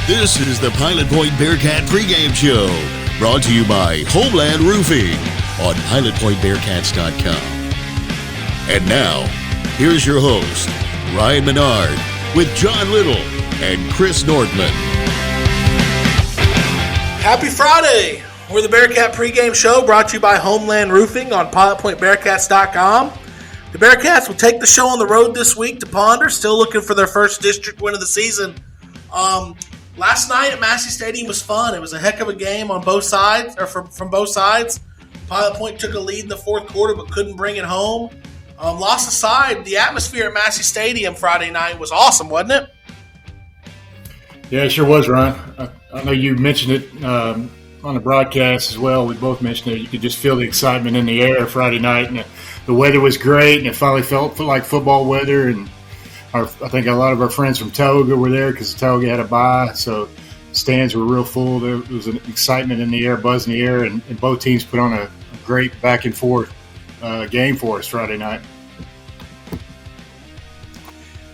This is the Pilot Point Bearcat Pregame Show, brought to you by Homeland Roofing on PilotPointBearcats.com. And now, here's your host, Ryne Menard, with John Little and Chris Nortman. Happy Friday! We're the Bearcat Pregame Show, brought to you by Homeland Roofing on PilotPointBearcats.com. The Bearcats will take the show on the road this week to Ponder, still looking for their first district win of the season. Last night at Massey Stadium was fun. It was a heck of a game on both sides, or from both sides. Pilot Point took a lead in the fourth quarter but couldn't bring it home. Loss aside, the atmosphere at Massey Stadium Friday night was awesome, wasn't it? Yeah, it sure was, Ron. I know you mentioned it on the broadcast as well. We both mentioned it. You could just feel the excitement in the air Friday night, and the weather was great, and it finally felt like football weather. And I think a lot of our friends from Tioga were there because Tioga had a bye, so stands were real full. There was an excitement in the air, buzz in the air, and both teams put on a great back and forth game for us Friday night.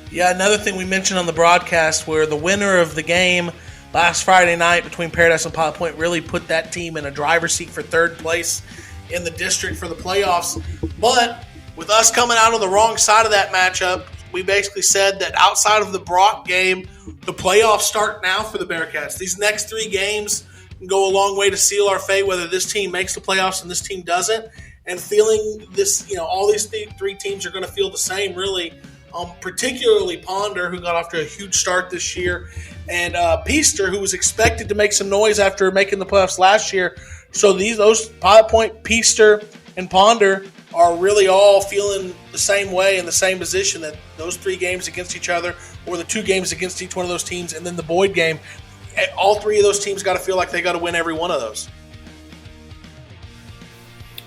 Yeah, another thing we mentioned on the broadcast where the winner of the game last Friday night between Paradise and Pilot Point really put that team in a driver's seat for third place in the district for the playoffs. But with us coming out on the wrong side of that matchup, we basically said that outside of the Brock game, the playoffs start now for the Bearcats. These next three games can go a long way to seal our fate, whether this team makes the playoffs and this team doesn't. And feeling this, all these three teams are going to feel the same, really. Particularly Ponder, who got off to a huge start this year, and Peaster, who was expected to make some noise after making the playoffs last year. So those Pilot Point, Peaster, and Ponder are really all feeling the same way in the same position, that those three games against each other, or the two games against each one of those teams, and then the Boyd game, all three of those teams got to feel like they got to win every one of those.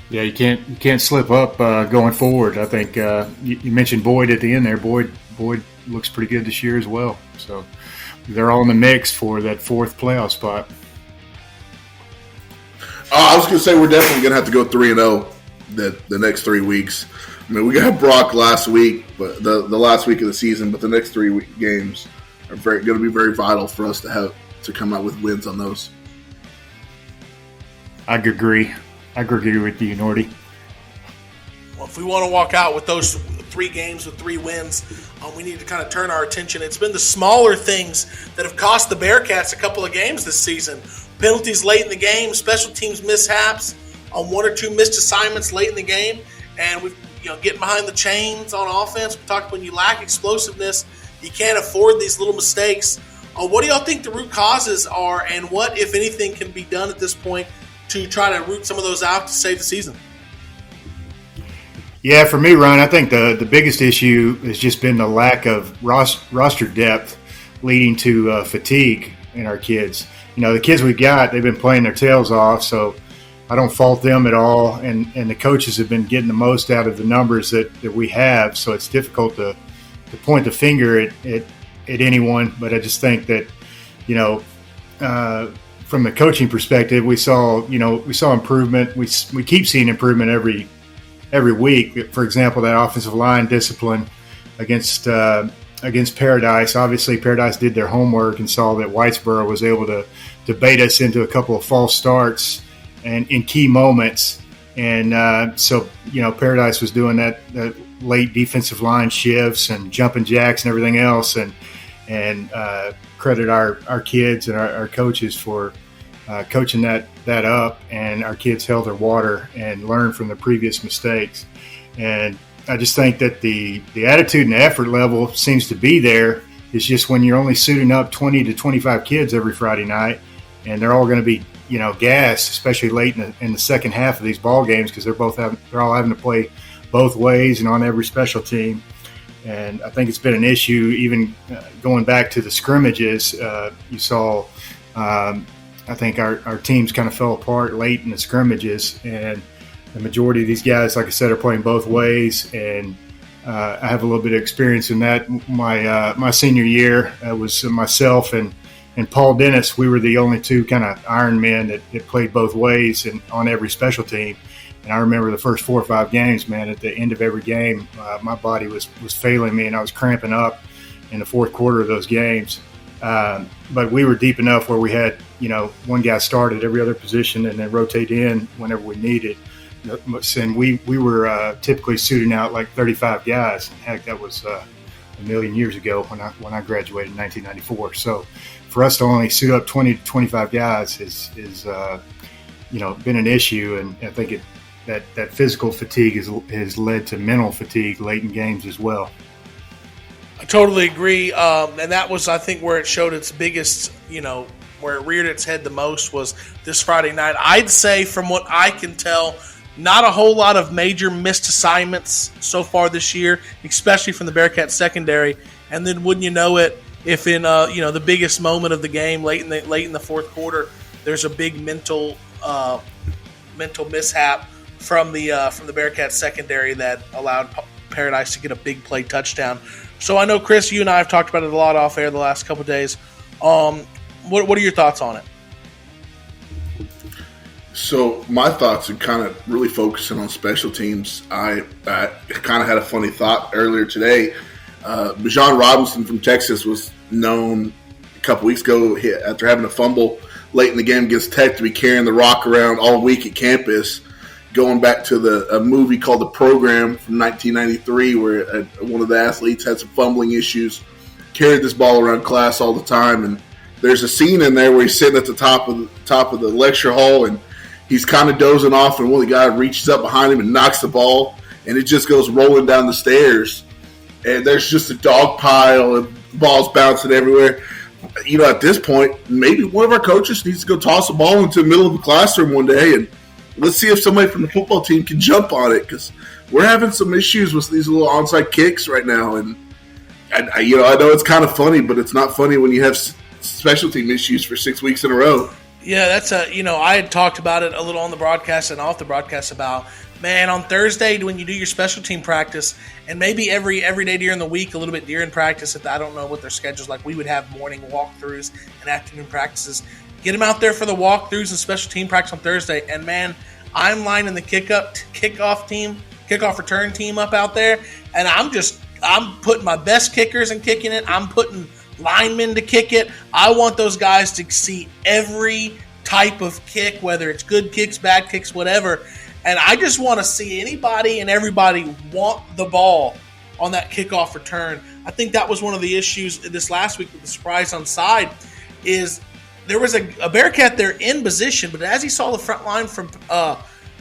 Yeah, you can't slip up going forward. I think you mentioned Boyd at the end there. Boyd looks pretty good this year as well. So they're all in the mix for that fourth playoff spot. I was going to say we're definitely going to have to go 3-0 the next 3 weeks. I mean, we got Brock last week, but the last week of the season, but the next 3 games are going to be very vital for us to come out with wins on those. I agree with you, Norty. Well, if we want to walk out with those 3 games with 3 wins, we need to kind of turn our attention. It's been the smaller things that have cost the Bearcats a couple of games this season. Penalties late in the game, special teams mishaps, 1 or 2 missed assignments late in the game, and we've getting behind the chains on offense. We talked when you lack explosiveness, you can't afford these little mistakes. What do y'all think the root causes are, and what, if anything, can be done at this point to try to root some of those out to save the season? Yeah, for me, Ryan, I think the biggest issue has just been the lack of roster depth leading to fatigue in our kids. The kids we got, they've been playing their tails off, so I don't fault them at all. And the coaches have been getting the most out of the numbers that we have, so it's difficult to point the finger at anyone. But I just think that, from the coaching perspective, we saw improvement. We keep seeing improvement every week. For example, that offensive line discipline against Paradise. Obviously, Paradise did their homework and saw that Whitesboro was able to bait us into a couple of false starts and in key moments. And so Paradise was doing that late defensive line shifts and jumping jacks and everything else, and credit our kids and our coaches for coaching that up, and our kids held their water and learned from the previous mistakes. And I just think that the attitude and the effort level seems to be there. It's just when you're only suiting up 20 to 25 kids every Friday night, and they're all going to be gassed, especially late in the second half of these ball games, because they're all having to play both ways and on every special team. And I think it's been an issue even going back to the scrimmages. You saw, I think our teams kind of fell apart late in the scrimmages, and the majority of these guys, like I said, are playing both ways. And I have a little bit of experience in that. My senior year was myself and Paul Dennis. We were the only two kind of iron men that played both ways and on every special team. And I remember the first 4 or 5 games, man, at the end of every game, my body was failing me, and I was cramping up in the fourth quarter of those games. But we were deep enough where we had, one guy start at every other position and then rotate in whenever we needed. And we were typically suiting out like 35 guys. Heck, that was a million years ago when I graduated in 1994. So for us to only suit up 20 to 25 guys is been an issue, and I think that physical fatigue has led to mental fatigue late in games as well. I totally agree, and that was, I think, where it showed its biggest, where it reared its head the most was this Friday night. I'd say, from what I can tell, not a whole lot of major missed assignments so far this year, especially from the Bearcats secondary. And then, wouldn't you know it, if in the biggest moment of the game, late in the fourth quarter, there's a big mental mishap from the Bearcats secondary that allowed Paradise to get a big play touchdown. So I know, Chris, you and I have talked about it a lot off air the last couple of days. What are your thoughts on it? So my thoughts are kind of really focusing on special teams. I kind of had a funny thought earlier today. Bijan Robinson from Texas was known a couple weeks ago after having a fumble late in the game against Tech to be carrying the rock around all week at campus, going back to a movie called The Program from 1993 where one of the athletes had some fumbling issues, carried this ball around class all the time. And there's a scene in there where he's sitting at the top of the lecture hall and he's kind of dozing off, and one of the guys reaches up behind him and knocks the ball, and it just goes rolling down the stairs. And there's just a dog pile and balls bouncing everywhere. At this point, maybe one of our coaches needs to go toss a ball into the middle of the classroom one day, and let's see if somebody from the football team can jump on it, because we're having some issues with these little onside kicks right now. And I know it's kind of funny, but it's not funny when you have special team issues for 6 weeks in a row. Yeah, that's I had talked about it a little on the broadcast and off the broadcast about, man, on Thursday when you do your special team practice, and maybe every day during the week, a little bit during practice, I don't know what their schedule's like, we would have morning walkthroughs and afternoon practices. Get them out there for the walkthroughs and special team practice on Thursday, and man, I'm lining the kickoff return team up out there, and I'm putting my best kickers and kicking it. I'm putting linemen to kick it. I want those guys to see every type of kick, whether it's good kicks, bad kicks, whatever. And I just want to see anybody and everybody want the ball on that kickoff return. I think that was one of the issues this last week with the surprise on side is there was a Bearcat there in position, but as he saw the front line from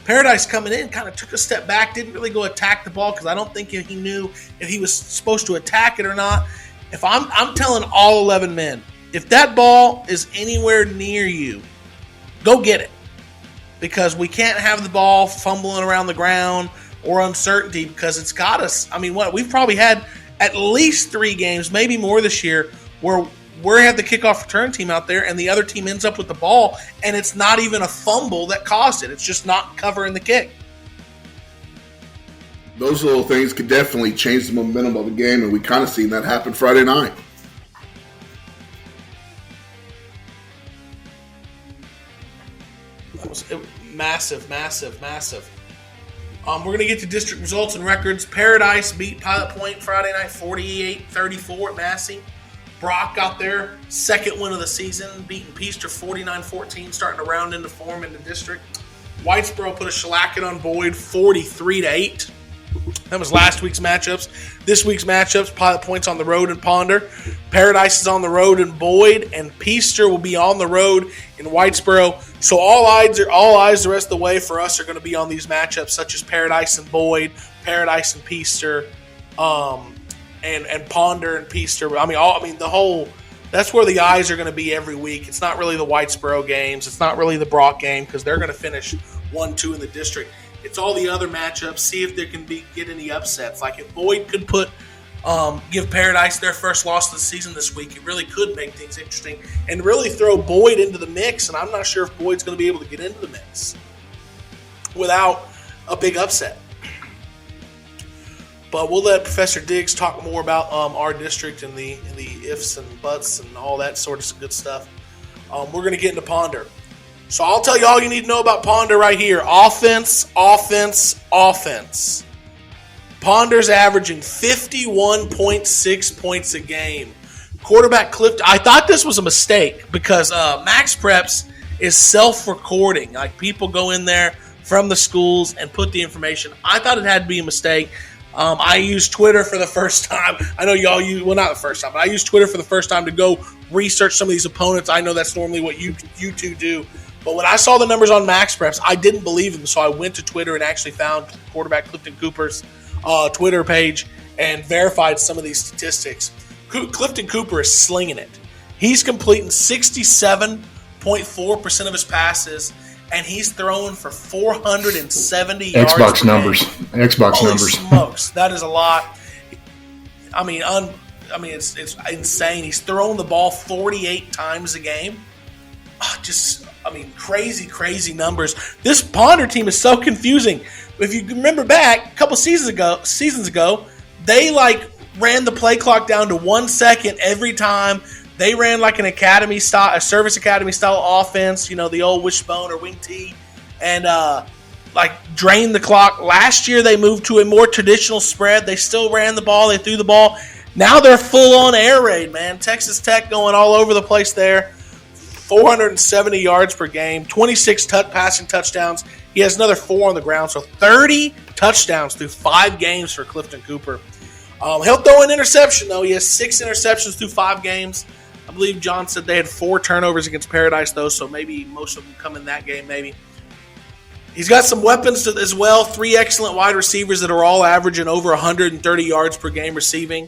Paradise coming in, kind of took a step back, didn't really go attack the ball because I don't think he knew if he was supposed to attack it or not. If I'm telling all 11 men, if that ball is anywhere near you, go get it. Because we can't have the ball fumbling around the ground or uncertainty, because it's got us. I mean, we've probably had at least 3 games, maybe more this year, where we have the kickoff return team out there and the other team ends up with the ball and it's not even a fumble that caused it. It's just not covering the kick. Those little things could definitely change the momentum of the game, and we kind of seen that happen Friday night. That was massive. We're going to get to district results and records. Paradise beat Pilot Point Friday night 48-34 at Massey. Brock got their second win of the season, beating Peaster 49-14, starting to round into form in the district. Whitesboro put a shellacking on Boyd 43-8. That was last week's matchups. This week's matchups, Pilot Point's on the road in Ponder. Paradise is on the road in Boyd, and Peaster will be on the road in Whitesboro. So all eyes the rest of the way for us are going to be on these matchups, such as Paradise and Boyd, Paradise and Peaster, and Ponder and Peaster. That's where the eyes are going to be every week. It's not really the Whitesboro games. It's not really the Brock game, because they're going to finish 1-2 in the district. It's all the other matchups. See if there can get any upsets. Like if Boyd could give Paradise their first loss of the season this week, it really could make things interesting and really throw Boyd into the mix. And I'm not sure if Boyd's going to be able to get into the mix without a big upset. But we'll let Professor Diggs talk more about our district and the ifs and buts and all that sort of good stuff. We're going to get into Ponder. So I'll tell you all you need to know about Ponder right here. Offense. Ponder's averaging 51.6 points a game. quarterback Clifton. I thought this was a mistake because Max Preps is self-recording. Like, people go in there from the schools and put the information. I thought it had to be a mistake. I used Twitter for the first time. I know y'all use, well, not the first time, but I used Twitter for the first time to go research some of these opponents. I know that's normally what you two do. But when I saw the numbers on Max Preps, I didn't believe them. So I went to Twitter and actually found quarterback Clifton Cooper's Twitter page and verified some of these statistics. Clifton Cooper is slinging it. He's completing 67.4% of his passes, and he's throwing for 470 yards. Xbox numbers. Holy smokes, that is a lot. I mean, it's insane. He's throwing the ball 48 times a game. Crazy numbers. This Ponder team is so confusing. If you remember back a couple seasons ago, they ran the play clock down to 1 second every time. They ran like a service academy style offense, the old wishbone or wing T, and drained the clock. Last year they moved to a more traditional spread. They still ran the ball. They threw the ball. Now they're full on air raid, man. Texas Tech going all over the place there. 470 yards per game, 26 passing touchdowns. He has another 4 on the ground, so 30 touchdowns through 5 games for Clifton Cooper. He'll throw an interception, though. He has 6 interceptions through 5 games. I believe John said they had 4 turnovers against Paradise, though, so maybe most of them come in that game, maybe. He's got some weapons as well. 3 excellent wide receivers that are all averaging over 130 yards per game receiving.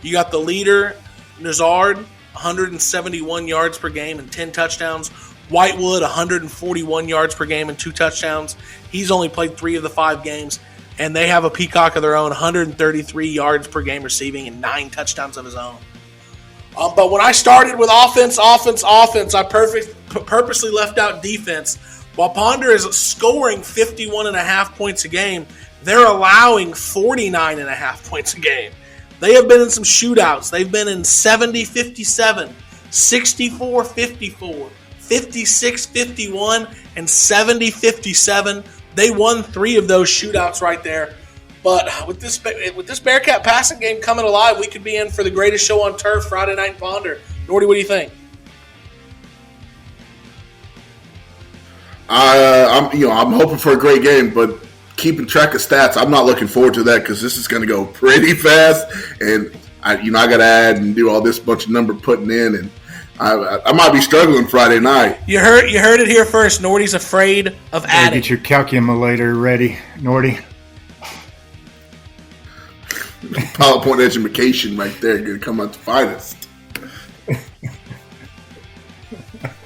You got the leader, Nazard, 171 yards per game and 10 touchdowns. Whitewood, 141 yards per game and 2 touchdowns. He's only played 3 of the 5 games. And they have a peacock of their own, 133 yards per game receiving and 9 touchdowns of his own. But when I started with offense, I purposely left out defense. While Ponder is scoring 51.5 points a game, they're allowing 49.5 points a game. They have been in some shootouts. They've been in 70-57, 64-54, 56-51, and 70-57. They won 3 of those shootouts right there. But with this Bearcat passing game coming alive, we could be in for the greatest show on turf Friday night in Ponder. Nordy, what do you think? I'm hoping for a great game, but keeping track of stats, I'm not looking forward to that because this is going to go pretty fast, and I got to add and do all this bunch of number putting in, and I might be struggling Friday night. You heard it here first. Nordy's afraid of adding. Get your calculator ready, Nordy. PowerPoint education right there, going to come out the finest.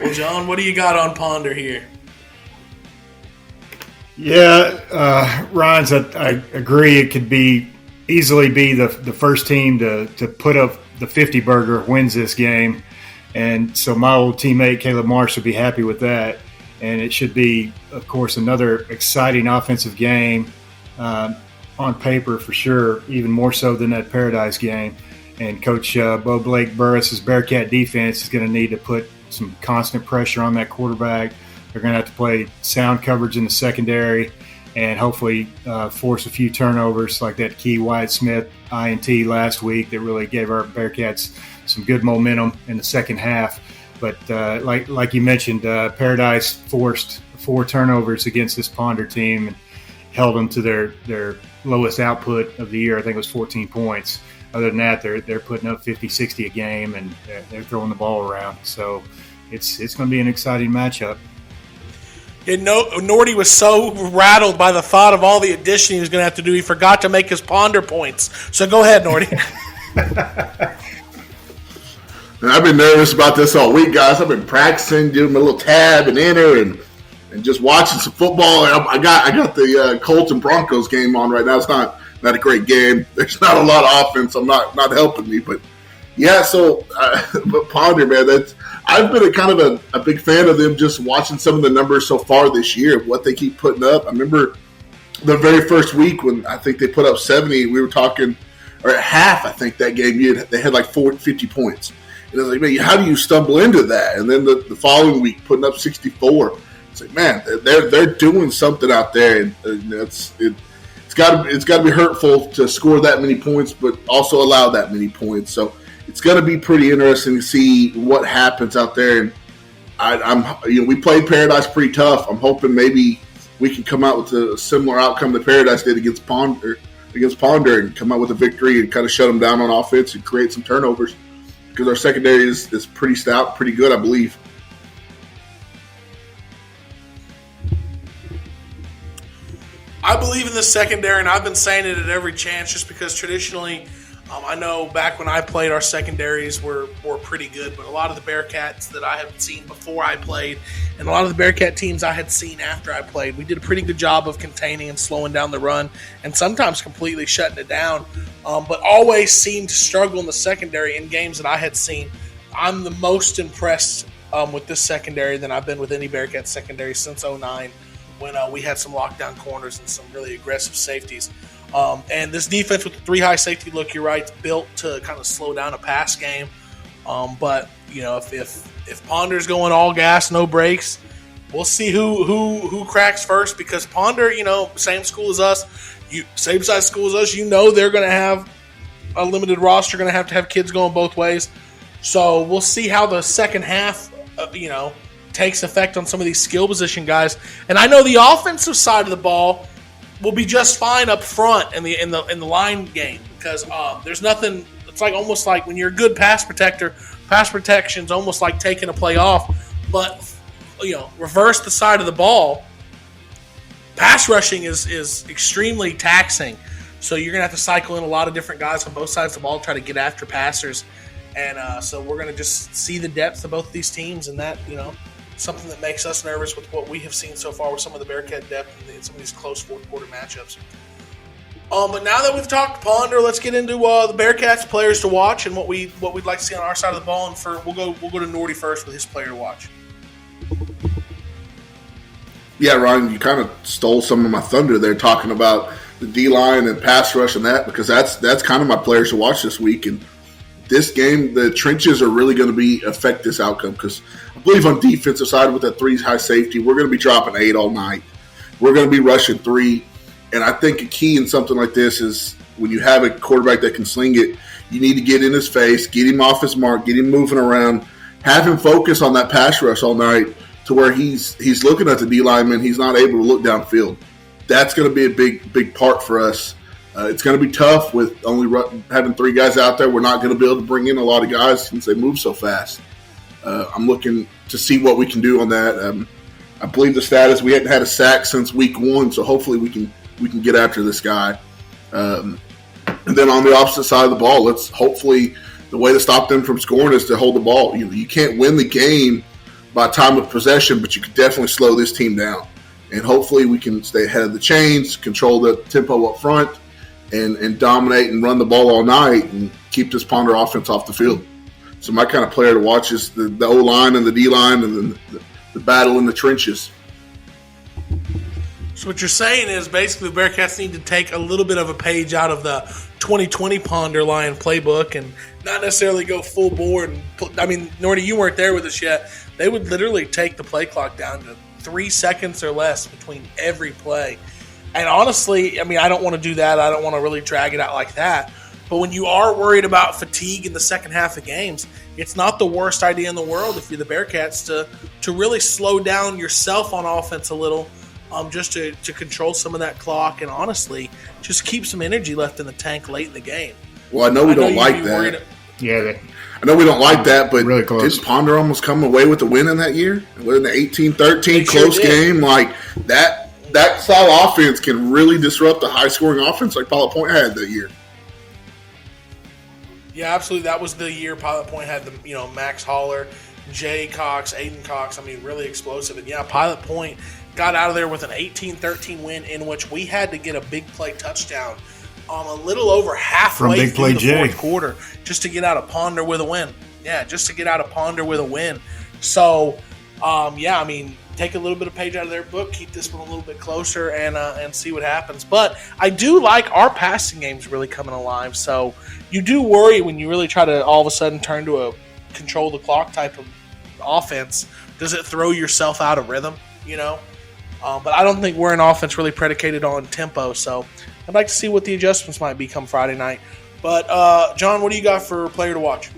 Well, John, what do you got on Ponder here? Yeah, Ryan's. I agree. It could easily be the first team to put up the 50 burger wins this game, and so my old teammate Caleb Marsh would be happy with that. And it should be, of course, another exciting offensive game on paper for sure, even more so than that Paradise game. And Coach Bo Blake Burris's Bearcat defense is going to need to put some constant pressure on that quarterback. They're going to have to play sound coverage in the secondary and hopefully force a few turnovers like that Key Wyatt-Smith INT last week that really gave our Bearcats some good momentum in the second half. But like you mentioned, Paradise forced 4 turnovers against this Ponder team and held them to their lowest output of the year. I think it was 14 points. Other than that, they're putting up 50, 60 a game, and they're throwing the ball around. So it's going to be an exciting matchup. Nordy was so rattled by the thought of all the addition he was going to have to do, he forgot to make his Ponder points. So go ahead, Nordy. And I've been nervous about this all week, guys. I've been practicing, doing my little tab and enter, and just watching some football. I got the Colts and Broncos game on right now. It's not a great game. There's not a lot of offense. I'm not helping me, but yeah. So, but Ponder, man, I've been a big fan of them. Just watching some of the numbers so far this year, what they keep putting up. I remember the very first week when I think they put up 70. We were talking, or at half, I think that game they had like 50 points. And I was like, man, how do you stumble into that? And then the following week, putting up 64. It's like, man, they're doing something out there, and it's got to be hurtful to score that many points, but also allow that many points. So it's going to be pretty interesting to see what happens out there. And we played Paradise pretty tough. I'm hoping maybe we can come out with a similar outcome that Paradise did against Ponder, and come out with a victory and kind of shut them down on offense and create some turnovers, because our secondary is pretty stout, pretty good, I believe. I believe in the secondary, and I've been saying it at every chance just because traditionally, I know back when I played, our secondaries were pretty good, but a lot of the Bearcats that I had seen before I played and a lot of the Bearcat teams I had seen after I played, we did a pretty good job of containing and slowing down the run and sometimes completely shutting it down, but always seemed to struggle in the secondary in games that I had seen. I'm the most impressed with this secondary than I've been with any Bearcat secondary since 2009. When we had some lockdown corners and some really aggressive safeties. And this defense with the 3 high safety look, you're right, built to kind of slow down a pass game. But, if Ponder's going all gas, no brakes, we'll see who cracks first, because Ponder, same school as us, same size school as us, they're going to have a limited roster, going to have kids going both ways. So we'll see how the second half, takes effect on some of these skill position guys. And I know the offensive side of the ball will be just fine up front in the line game, because there's nothing. It's almost like when you're a good pass protector, pass protection's almost like taking a play off. But reverse the side of the ball, pass rushing is extremely taxing. So you're gonna have to cycle in a lot of different guys on both sides of the ball to try to get after passers. And so we're gonna just see the depth of both of these teams, and that something that makes us nervous with what we have seen so far with some of the Bearcat depth in some of these close fourth quarter matchups. But now that we've talked Ponder, let's get into the Bearcats players to watch and what we'd like to see on our side of the ball. And we'll go to Norty first with his player to watch. Yeah, Ryan, you kind of stole some of my thunder there, talking about the D-line and pass rush and that, because that's kind of my players to watch this week. And this game, the trenches are really going to affect this outcome, because I believe on defensive side with that 3 high safety, we're going to be dropping 8 all night. We're going to be rushing 3. And I think a key in something like this is when you have a quarterback that can sling it, you need to get in his face, get him off his mark, get him moving around, have him focus on that pass rush all night to where he's looking at the D lineman, he's not able to look downfield. That's going to be a big part for us. It's going to be tough with only having 3 guys out there. We're not going to be able to bring in a lot of guys since they move so fast. I'm looking to see what we can do on that. I believe the stat is we hadn't had a sack since week 1, so hopefully we can get after this guy. And then on the opposite side of the ball, let's hopefully the way to stop them from scoring is to hold the ball. You can't win the game by time of possession, but you can definitely slow this team down. And hopefully we can stay ahead of the chains, control the tempo up front, and dominate and run the ball all night and keep this Ponder offense off the field. So my kind of player to watch is the O-line and the D-line and then the battle in the trenches. So what you're saying is basically the Bearcats need to take a little bit of a page out of the 2020 Ponder Lion playbook and not necessarily go full board. Norty, you weren't there with us yet. They would literally take the play clock down to 3 seconds or less between every play. And honestly, I don't want to do that. I don't want to really drag it out like that. But when you are worried about fatigue in the second half of games, it's not the worst idea in the world if you're the Bearcats to really slow down yourself on offense a little, just to control some of that clock and honestly just keep some energy left in the tank late in the game. Well, I know we don't like that. I know we don't like that, but really did Ponder almost come away with the win in that year? In the 18-13 close game, like that style offense can really disrupt the high-scoring offense like Pilot Point had that year. Yeah, absolutely. That was the year Pilot Point had the Max Holler, Jay Cox, Aiden Cox. Really explosive. And yeah, Pilot Point got out of there with an 18-13 win in which we had to get a big play touchdown a little over halfway through the fourth quarter just to get out of Ponder with a win. Yeah, just to get out of Ponder with a win. So, take a little bit of page out of their book, keep this one a little bit closer, and see what happens. But I do like our passing games really coming alive. So you do worry when you really try to all of a sudden turn to a control the clock type of offense. Does it throw yourself out of rhythm? But I don't think we're an offense really predicated on tempo. So I'd like to see what the adjustments might be come Friday night. But, John, what do you got for player to watch?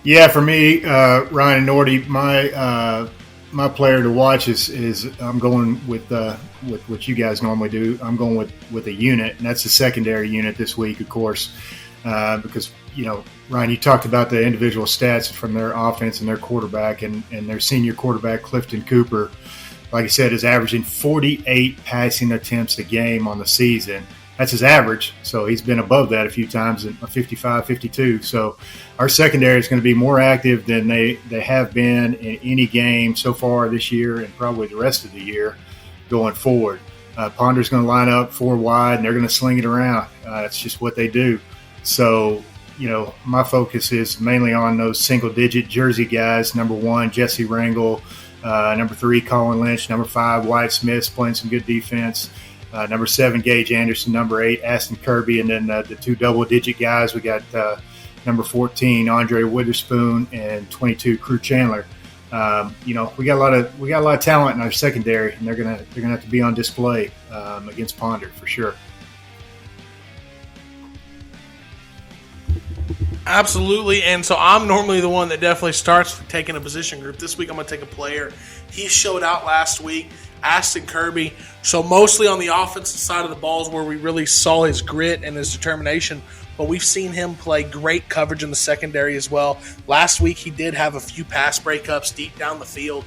Yeah, for me, Ryne and Nordy, my player to watch is I'm going with what you guys normally do. I'm going with a unit, and that's the secondary unit this week, of course, because Ryne, you talked about the individual stats from their offense and their quarterback, and their senior quarterback Clifton Cooper, like I said, is averaging 48 passing attempts a game on the season. That's his average, so he's been above that a few times, in 55, 52. So our secondary is going to be more active than they have been in any game so far this year and probably the rest of the year going forward. Ponder's going to line up 4 wide, and they're going to sling it around. It's just what they do. So, my focus is mainly on those single-digit jersey guys. Number 1, Jesse Rangel. Number 3, Colin Lynch. Number 5, Wyatt Smith's playing some good defense. Number 7, Gage Anderson. Number 8, Aston Kirby. And then the 2 double-digit guys, we got number 14, Andre Witherspoon, and 22, Crew Chandler. We got a lot of talent in our secondary, and they're gonna have to be on display against Ponder for sure. Absolutely, and so I'm normally the one that definitely starts taking a position group. This week I'm going to take a player. He showed out last week, Aston Kirby. So mostly on the offensive side of the ball is where we really saw his grit and his determination, but we've seen him play great coverage in the secondary as well. Last week he did have a few pass breakups deep down the field.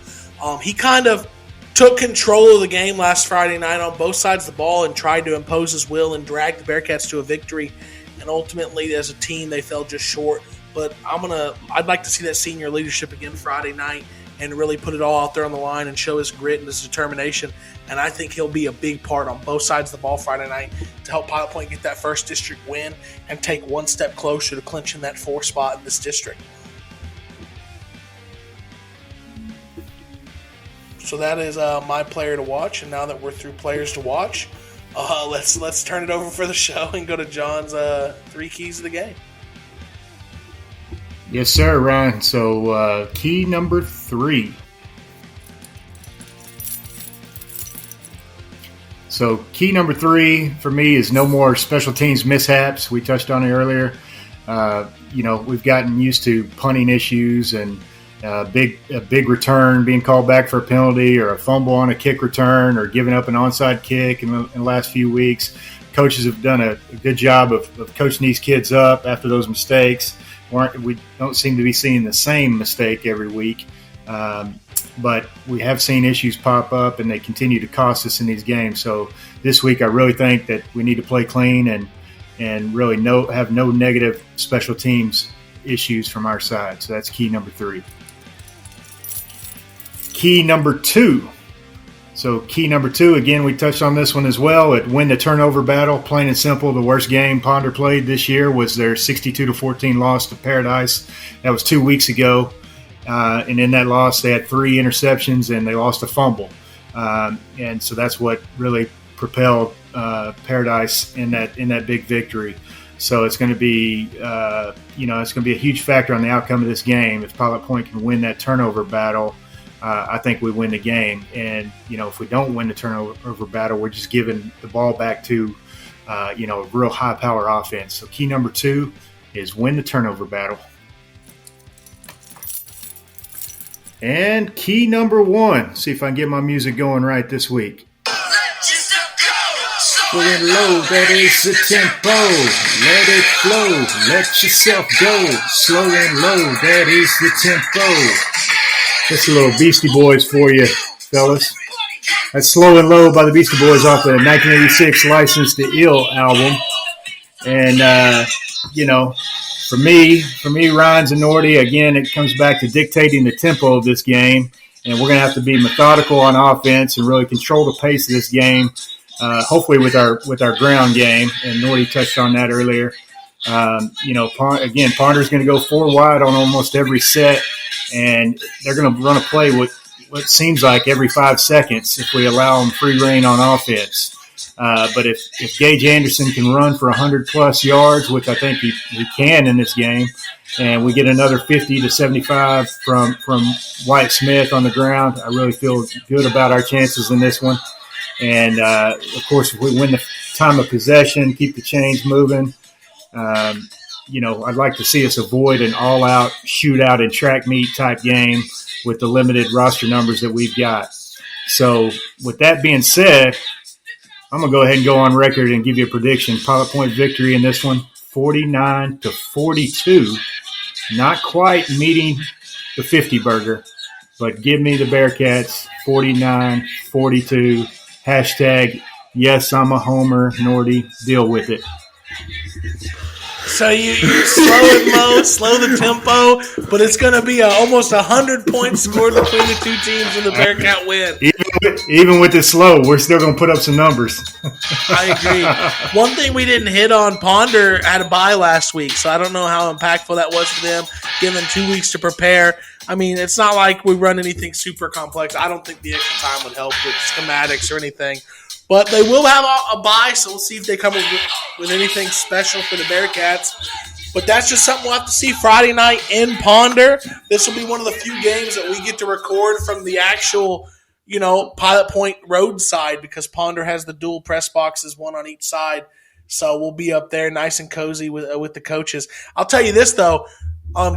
He kind of took control of the game last Friday night on both sides of the ball and tried to impose his will and drag the Bearcats to a victory. And ultimately, as a team, they fell just short. But I'd like to see that senior leadership again Friday night and really put it all out there on the line and show his grit and his determination. And I think he'll be a big part on both sides of the ball Friday night to help Pilot Point get that first district win and take one step closer to clinching that 4th spot in this district. So that is my player to watch. And now that we're through players to watch, let's turn it over for the show and go to John's 3 keys of the game. Yes, sir, Ryan. So key number 3. So key number 3 for me is no more special teams mishaps. We touched on it earlier. We've gotten used to punting issues and a big return being called back for a penalty or a fumble on a kick return or giving up an onside kick in the last few weeks. Coaches have done a good job of coaching these kids up after those mistakes. We don't seem to be seeing the same mistake every week, but we have seen issues pop up, and they continue to cost us in these games. So this week I really think that we need to play clean and really have no negative special teams issues from our side. So that's key number 3. Key number 2. So key number 2, again, we touched on this one as well. At win the turnover battle, plain and simple. The worst game Ponder played this year was their 62-14 loss to Paradise. That was 2 weeks ago. And in that loss, they had 3 interceptions and they lost a fumble. And so that's what really propelled Paradise in that big victory. So it's going to be, it's going to be a huge factor on the outcome of this game. If Pilot Point can win that turnover battle, I think we win the game. And, if we don't win the turnover battle, we're just giving the ball back to, a real high-power offense. So key number 2 is win the turnover battle. And key number 1, see if I can get my music going right this week. Slow and low, that is the tempo. Let it flow, let yourself go. Slow and low, that is the tempo. That's a little Beastie Boys for you, fellas. That's Slow and Low by the Beastie Boys off the 1986 License to Ill album. And, for me, Rynes and Nordy, again, it comes back to dictating the tempo of this game. And we're going to have to be methodical on offense and really control the pace of this game, hopefully with our ground game. And Nordy touched on that earlier. Ponder's going to go 4 wide on almost every set. And they're going to run a play what seems like every 5 seconds if we allow them free reign on offense. But if Gage Anderson can run for 100-plus yards, which I think he can in this game, and we get another 50 to 75 from Wyatt Smith on the ground, I really feel good about our chances in this one. And, of course, if we win the time of possession, keep the chains moving, I'd like to see us avoid an all-out shootout and track meet type game with the limited roster numbers that we've got. So with that being said, I'm going to go ahead and go on record and give you a prediction. Pilot Point victory in this one, 49-42. Not quite meeting the 50 burger, but give me the Bearcats 49-42. Hashtag, yes, I'm a homer, Nordy. Deal with it. So you slow it low, slow the tempo, but it's going to be almost 100 points scored between the two teams in the Bearcat win. Even with it slow, we're still going to put up some numbers. I agree. One thing we didn't hit on, Ponder had a bye last week, so I don't know how impactful that was for them, given 2 weeks to prepare. I mean, it's not like we run anything super complex. I don't think the extra time would help with schematics or anything. But they will have a bye, so we'll see if they come up with anything special for the Bearcats. But that's just something we'll have to see Friday night in Ponder. This will be one of the few games that we get to record from the actual, Pilot Point roadside, because Ponder has the dual press boxes, one on each side. So we'll be up there nice and cozy with the coaches. I'll tell you this, though.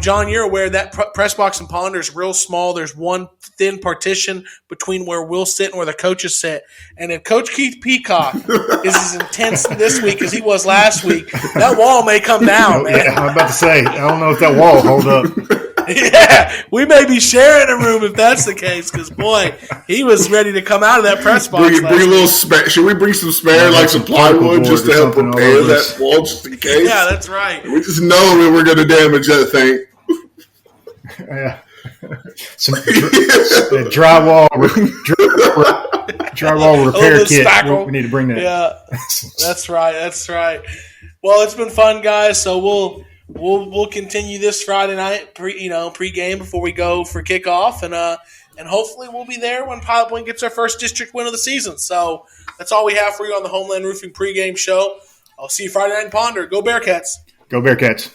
John, you're aware that press box in Ponder is real small. There's one thin partition between where we'll sit and where the coaches sit. And if Coach Keith Peacock is as intense this week as he was last week, that wall may come down, man. Yeah, I'm about to say, I don't know if that wall will hold up. Yeah, we may be sharing a room if that's the case, because, boy, he was ready to come out of that press box. Bring a little spare. Should we bring some spare, some plywood, just to help repair that wall, just in case? Yeah, that's right. We just know that we're going to damage that thing. Yeah. Some drywall repair kit. We need to bring that. Yeah, that's right. Well, it's been fun, guys. So we'll continue this Friday night pregame before we go for kickoff, and hopefully we'll be there when Pilot Point gets our first district win of the season. So that's all we have for you on the Homeland Roofing pregame show. I'll see you Friday night in Ponder. Go Bearcats! Go Bearcats!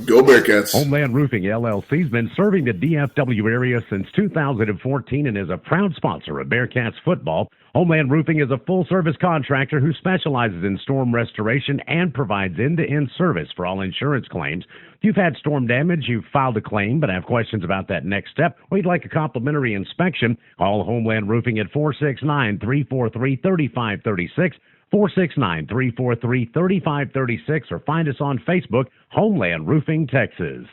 Go Bearcats. Homeland Roofing LLC has been serving the DFW area since 2014 and is a proud sponsor of Bearcats football. Homeland Roofing is a full-service contractor who specializes in storm restoration and provides end-to-end service for all insurance claims. If you've had storm damage, you've filed a claim but have questions about that next step, or you'd like a complimentary inspection, call Homeland Roofing at 469-343-3536. 469-343-3536, or find us on Facebook, Homeland Roofing, Texas.